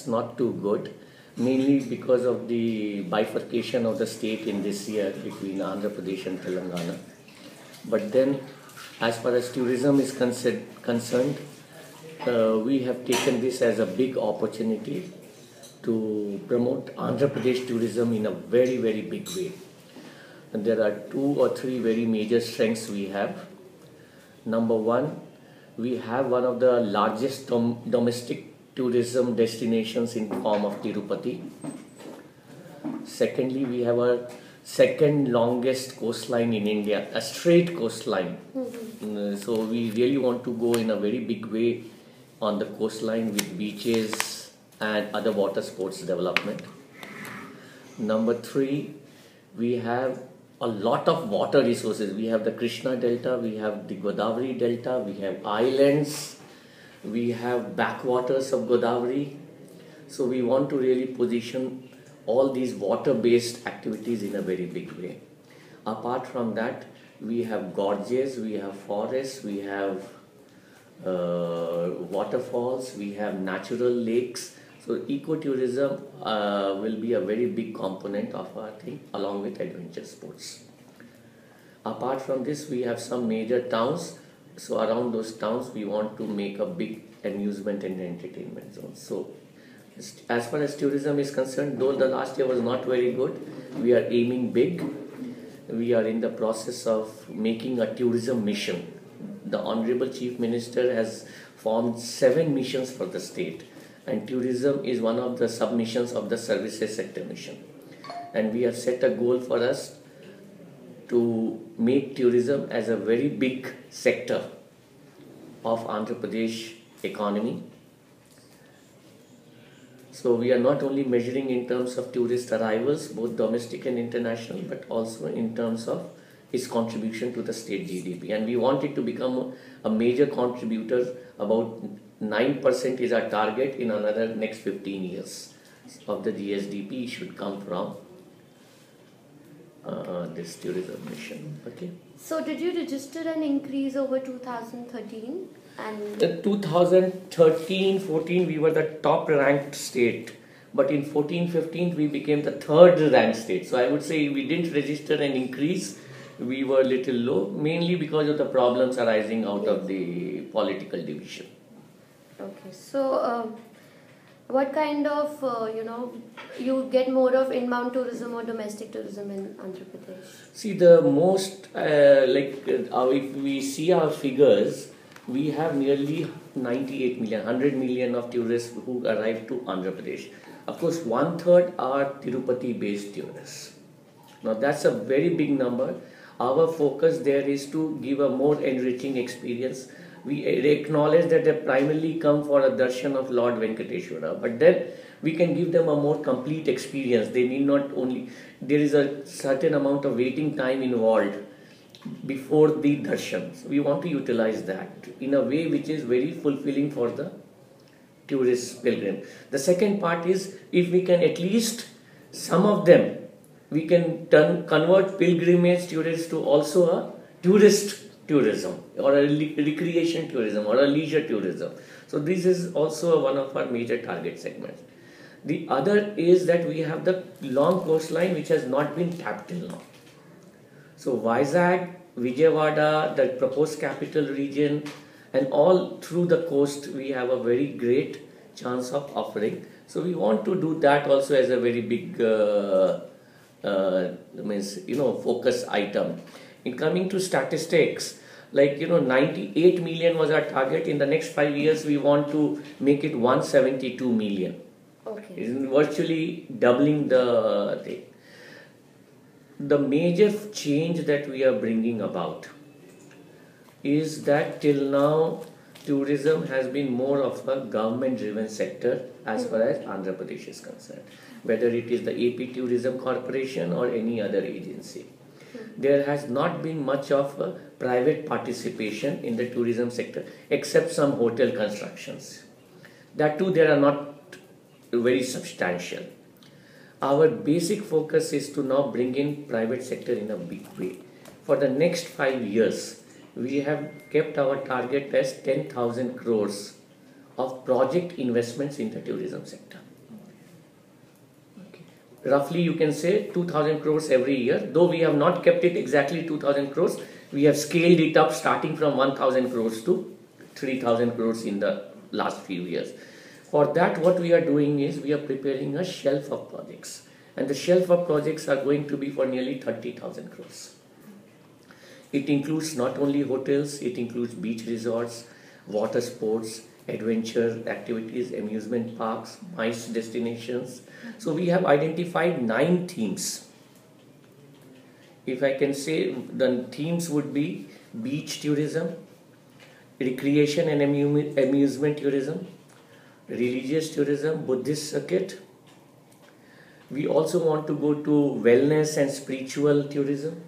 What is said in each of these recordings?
that's not too good, mainly because of the bifurcation of the state in this year between Andhra Pradesh and Telangana. But then, as far as tourism is concerned, we have taken this as a big opportunity to promote Andhra Pradesh tourism in a very, very big way. And there are 2 or 3 very major strengths we have. Number one, we have one of the largest domestic tourism destinations in form of Tirupati. Secondly, we have a second longest coastline in India, a straight coastline. So we really want to go in a very big way on the coastline with beaches and other water sports development. Number 3, we have a lot of water resources. We have the Krishna Delta, we have the Godavari Delta, we have islands, we have backwaters of Godavari. So we want to really position all these water-based activities in a very big way. Apart from that, we have gorges, we have forests, we have waterfalls, we have natural lakes. So ecotourism will be a very big component of our thing, along with adventure sports. Apart from this, we have some major towns. So around those towns, we want to make a big amusement and entertainment zone. So as far as tourism is concerned, though the last year was not very good, we are aiming big. We are in the process of making a tourism mission. The Honorable Chief Minister has formed 7 missions for the state. And tourism is one of the sub-missions of the services sector mission. And we have set a goal for us to make tourism as a very big sector of Andhra Pradesh economy. So we are not only measuring in terms of tourist arrivals, both domestic and international, but also in terms of its contribution to the state GDP. And we want it to become a major contributor. About 9% is our target in another next 15 years of the GSDP should come from this tourism mission. Okay. So did you register an increase over 2013? And the 2013-14 we were the top ranked state, but in 14-15 we became the 3rd ranked state. So I would say we didn't register an increase. We were a little low, mainly because of the problems arising out of the political division. Okay, so what kind of, you get more of inbound tourism or domestic tourism in Andhra Pradesh? See, the most, if we see our figures, we have nearly 98 million, 100 million of tourists who arrive to Andhra Pradesh. Of course, 1/3 are Tirupati-based tourists. Now, that's a very big number. Our focus there is to give a more enriching experience. We acknowledge that they primarily come for a darshan of Lord Venkateshwara, but then we can give them a more complete experience. They need not only, there is a certain amount of waiting time involved before the darshan. So we want to utilize that in a way which is very fulfilling for the tourist pilgrim. The second part is, if we can at least some of them, we can convert pilgrimage tourists to also a tourist tourism or a recreation tourism or a leisure tourism. So this is also one of our major target segments. The other is that we have the long coastline which has not been tapped till now. So Vizag, Vijayawada, the proposed capital region, and all through the coast we have a very great chance of offering. So we want to do that also as a very big focus item. In coming to statistics, 98 million was our target. In the next 5 years, we want to make it 172 million. Okay. It's virtually doubling the thing. The major change that we are bringing about is that till now, tourism has been more of a government-driven sector as far as Andhra Pradesh is concerned, whether it is the AP Tourism Corporation or any other agency. There has not been much of a private participation in the tourism sector, except some hotel constructions. That too, they are not very substantial. Our basic focus is to now bring in private sector in a big way. For the next 5 years, we have kept our target as 10,000 crores of project investments in the tourism sector. roughly you can say 2000 crores every year, though we have not kept it exactly 2000 crores. We have scaled it up starting from 1000 crores to 3000 crores in the last few years. For that, what we are doing is we are preparing a shelf of projects, and the shelf of projects are going to be for nearly 30,000 crores. It includes not only hotels, it includes beach resorts, water sports, adventure activities, amusement parks, MICE destinations. So we have identified 9 themes. If I can say, the themes would be beach tourism, recreation and amusement tourism, religious tourism, Buddhist circuit. We also want to go to wellness and spiritual tourism,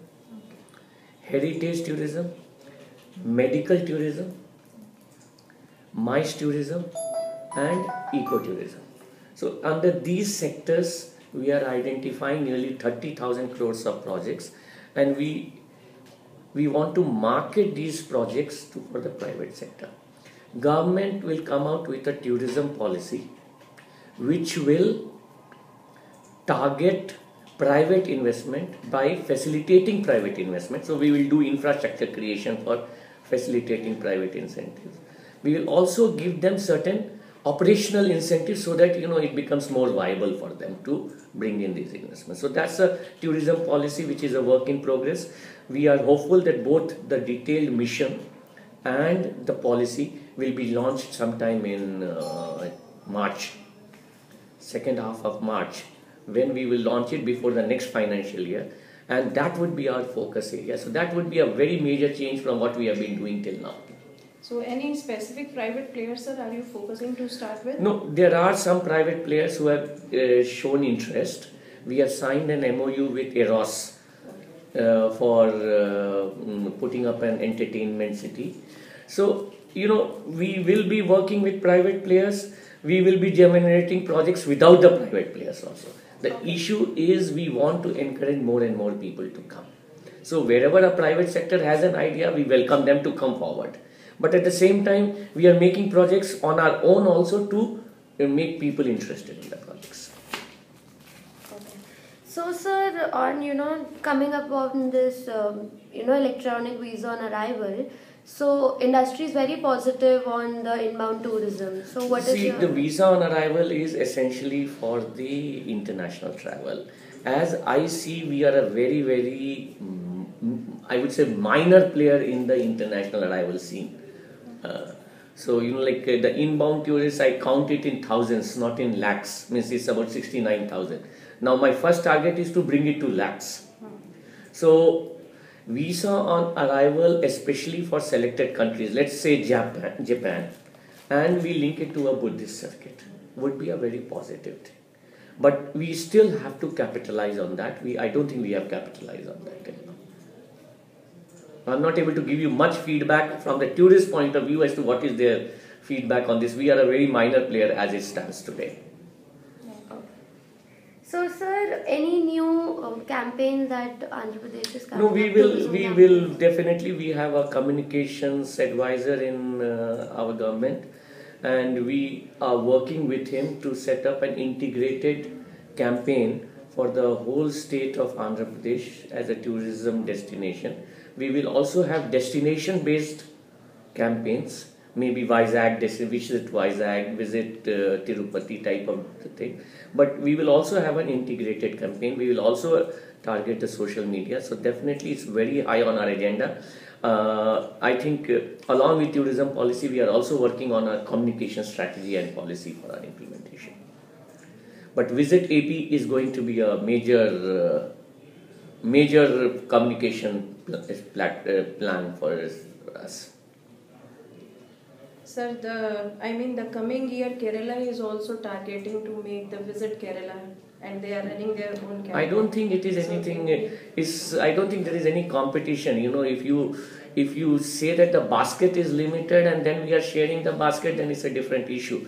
heritage tourism, medical tourism, MICE tourism, and ecotourism. So under these sectors, we are identifying nearly 30,000 crores of projects, and we want to market these projects for the private sector. Government will come out with a tourism policy which will target private investment by facilitating private investment. So we will do infrastructure creation for facilitating private incentives. We will also give them certain operational incentives so that it becomes more viable for them to bring in these investments. So that's a tourism policy which is a work in progress. We are hopeful that both the detailed mission and the policy will be launched sometime in March, second half of March, when we will launch it before the next financial year, and that would be our focus area. So that would be a very major change from what we have been doing till now. So any specific private players, sir, are you focusing to start with? No, there are some private players who have shown interest. We have signed an MOU with Eros for putting up an entertainment city. So, we will be working with private players. We will be generating projects without the private players also. The issue is we want to encourage more and more people to come. So wherever a private sector has an idea, we welcome them to come forward. But at the same time, we are making projects on our own also to make people interested in the projects. Okay. So, sir, on coming up on this electronic visa on arrival, so industry is very positive on the inbound tourism. So what is your... the visa on arrival is essentially for the international travel. As I see, we are a very, very, I would say, minor player in the international arrival scene. So the inbound tourists, I count it in thousands, not in lakhs. Means it's about 69,000. Now my first target is to bring it to lakhs. So visa on arrival, especially for selected countries, let's say Japan, and we link it to a Buddhist circuit, would be a very positive thing. But we still have to capitalize on that. I don't think we have capitalized on that till now. I'm not able to give you much feedback from the tourist point of view as to what is their feedback on this. We are a very minor player as it stands today. So, sir, any new campaign that Andhra Pradesh is coming? No, we will definitely. We have a communications advisor in our government, and we are working with him to set up an integrated campaign for the whole state of Andhra Pradesh as a tourism destination. We will also have destination-based campaigns, maybe Vizag, visit Vizag, visit Tirupati type of thing. But we will also have an integrated campaign. We will also target the social media. So definitely it's very high on our agenda. I think along with tourism policy, we are also working on a communication strategy and policy for our implementation. But Visit AP is going to be a major communication plan for us. Sir, the coming year Kerala is also targeting to make the Visit Kerala, and they are running their own campaign. I don't think it is anything. I don't think there is any competition. If you say that the basket is limited and then we are sharing the basket, then it's a different issue.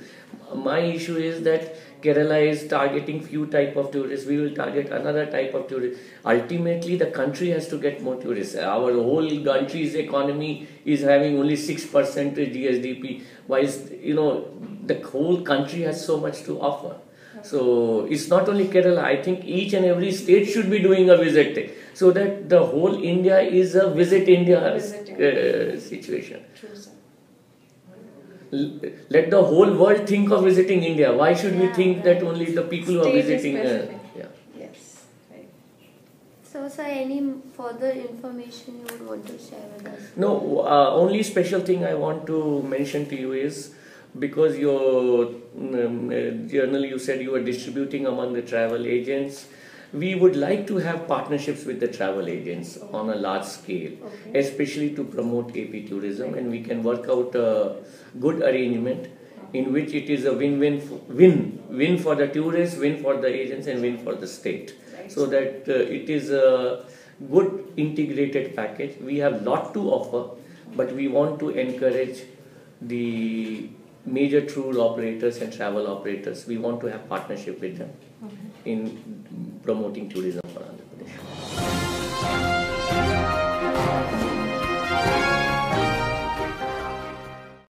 My issue is that Kerala is targeting few type of tourists. We will target another type of tourists. Ultimately, the country has to get more tourists. Our whole country's economy is having only 6% GSDP, whilst the whole country has so much to offer. So it's not only Kerala. I think each and every state should be doing a visit, so that the whole India is a visit India situation. True, sir. Let the whole world think of visiting India. Why should we think that only the people who are State is visiting? specific. Yeah. Yes. Right. So, sir, any further information you would want to share with us? No, only special thing I want to mention to you is, because your journal, you said you were distributing among the travel agents. We would like to have partnerships with the travel agents on a large scale, especially to promote AP tourism, and we can work out a good arrangement in which it is a win for the tourists, win for the agents, and win for the state. So that it is a good integrated package. We have lot to offer, but we want to encourage the major tour operators and travel operators. We want to have partnership with them in promoting tourism.